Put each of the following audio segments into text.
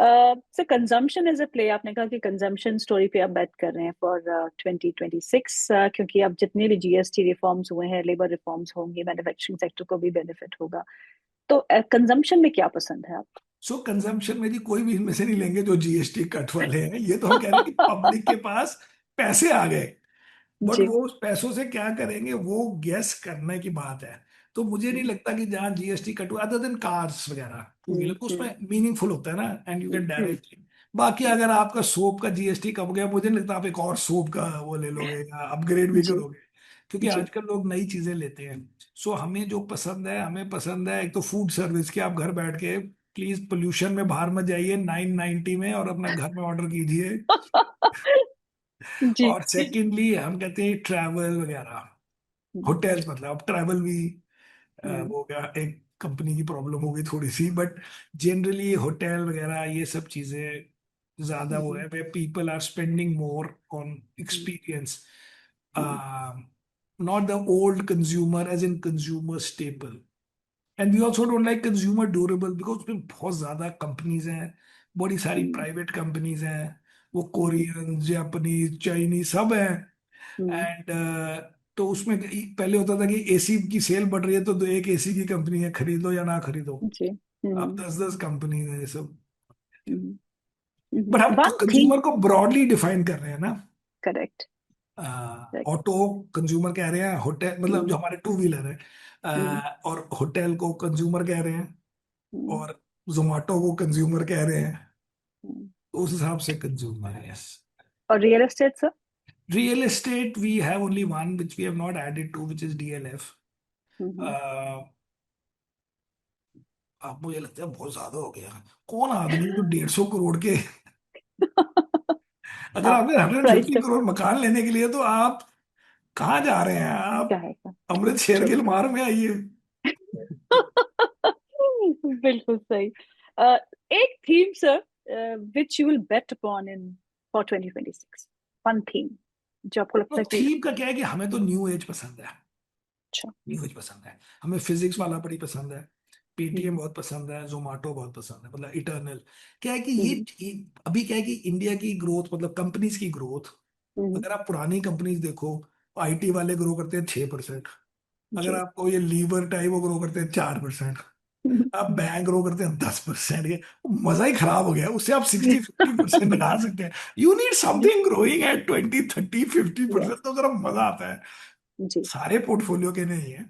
So consumption is a play, आपने कहा कि कंजम्पशन स्टोरी पे आप बेट कर रहे हैं फॉर 2026, क्योंकि अब जितने भी जीएसटी रिफॉर्म्स हुए हैं, लेबर रिफॉर्म्स होंगे, मैन्युफैक्चरिंग सेक्टर को भी बेनिफिट होगा। तो कंजम्पशन में क्या पसंद है आपको? सो कंजम्पशन में भी कोई भी इनमें से नहीं लेंगे जो जीएसटी कट वाले हैं। ये तो हम कह रहे हैं कि पब्लिक के पास पैसे आ गए, बट जी। वो उस पैसों से क्या करेंगे वो गेस करने की बात है। तो मुझे नहीं हम्म लगता कि जहाँ जीएसटी कट हुआ अदर देन कार्स वगैरह टू व्हीलर, हम्म तो उसमें हम्म मीनिंगफुल होता है ना, and you hmm can hmm, directly. बाकी अगर आपका सोप का जीएसटी कम गया, मुझे नहीं लगता आप एक और सोप का वो ले लोगे या अपग्रेड भी जी करोगे, क्योंकि जी। आजकल लोग नई चीजें लेते हैं। सो हमें जो पसंद है, हमें पसंद है एक तो फूड सर्विस की, आप घर बैठ के प्लीज पोल्यूशन में बाहर मत जाइए 990 में और अपना घर में ऑर्डर कीजिए। जी। और सेकेंडली हम कहते हैं ट्रैवल वगैरह, हम्म होटल्स, मतलब अब ट्रैवल भी हम्म हो गया, एक कंपनी की प्रॉब्लम हो गई थोड़ी सी, बट जनरली होटल वगैरह ये सब चीजें ज्यादा वो हम्म है, वे people are spending more on hmm experience, hmm not the old consumer age in consumer staple. And we also don't like consumer durable because उसमें बहुत ज्यादा कंपनीज हैं, बड़ी सारी हम्म प्राइवेट कंपनीज हैं, वो हम्म कोरियन, जापानीज, चाइनीज सब हैं। हम्म, एंड तो उसमें पहले होता था कि एसी की सेल बढ़ रही है तो दो एक एसी की कंपनी है, खरीदो या ना खरीदो। जी। अब 10-10 कंपनी है ये सब। बट हम वन थिंग। कंज्यूमर को ब्रॉडली डिफाइन कर रहे हैं ना। Correct correct. ऑटो कंज्यूमर कह रहे हैं, होटल मतलब जो हमारे टू व्हीलर है, और होटल को कंज्यूमर कह रहे हैं, और जोमेटो को कंज्यूमर कह रहे हैं। तो उस हिसाब से कंज्यूमर है, यस। और real estate sir? Real estate we have only one which we have not added to, which is DLF. अब मुझे लगता है बहुत ज्यादा हो गया। कौन आदमी जो 150 करोड़ के, अगर हाँ, आपने हंड्रेड प्राइस फिफ्टी तो करोड़ मकान लेने के लिए, तो आप कहाँ जा रहे हैं? क्या आप है का? अमृत शेर ट्रू। की मार में आइए। बिल्कुल सही। अ, एक theme sir, which you will bet upon in for 2026, one theme जो आपको तो लगता है कि थीम का क्या है कि हमें तो न्यू एज पसंद है। अच्छा। न्यू एज पसंद है, हमें फिजिक्स वाला बड़ी पसंद है। पेटीएम हम्म बहुत पसंद है, जोमेटो बहुत पसंद है, मतलब इटर्नल। क्या है कि हम्म अभी क्या है कि इंडिया की ग्रोथ, मतलब कंपनीज की ग्रोथ, हम्म, अगर आप पुरानी कंपनीज देखो, आईटी वाले ग्रो करते हैं 6%। अगर जी। आपको ये लीवर टाइप वो ग्रो करते हैं 4%। आप बैंक ग्रो करते हैं 10%। ये मजा ही खराब हो गया। उससे आप 60-50% लगा सकते हैं। You need something growing at 20-30-50%, yes. तो अगर मजा आता है। जी। सारे पोर्टफोलियो के नहीं है,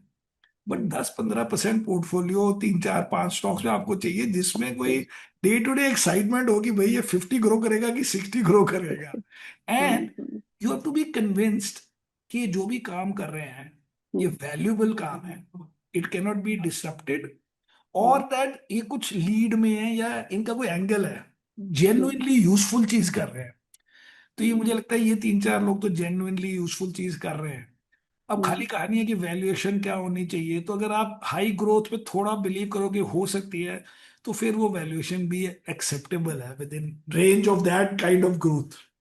बट हम्म 10-15% पोर्टफोलियो 3-4-5 स्टॉक्स में आपको चाहिए, जिसमें कोई जी। डे टू डे एक्साइटमेंट हो कि भाई ये 50 ग्रो करेगा कि 60 ग्रो करेगा। And hmm you have to be convinced कि जो भी काम कर रहे हैं ये हम्म वैल्यूबल काम है, इट कैनॉट बी डिसरप्टेड, और हम्म दैट ये कुछ लीड में है या इनका कोई एंगल है, हम्म जेन्युइनली यूजफुल चीज कर रहे हैं। तो ये मुझे हम्म लगता है ये 3-4 लोग तो जेन्युइनली यूजफुल चीज कर रहे हैं। अब हम्म खाली कहानी है कि वैल्यूएशन क्या होनी चाहिए, तो अगर आप हाई ग्रोथ पे थोड़ा बिलीव करोगे हो सकती है, तो फिर वो वैल्यूएशन भी एक्सेप्टेबल है with in range of that kind of growth.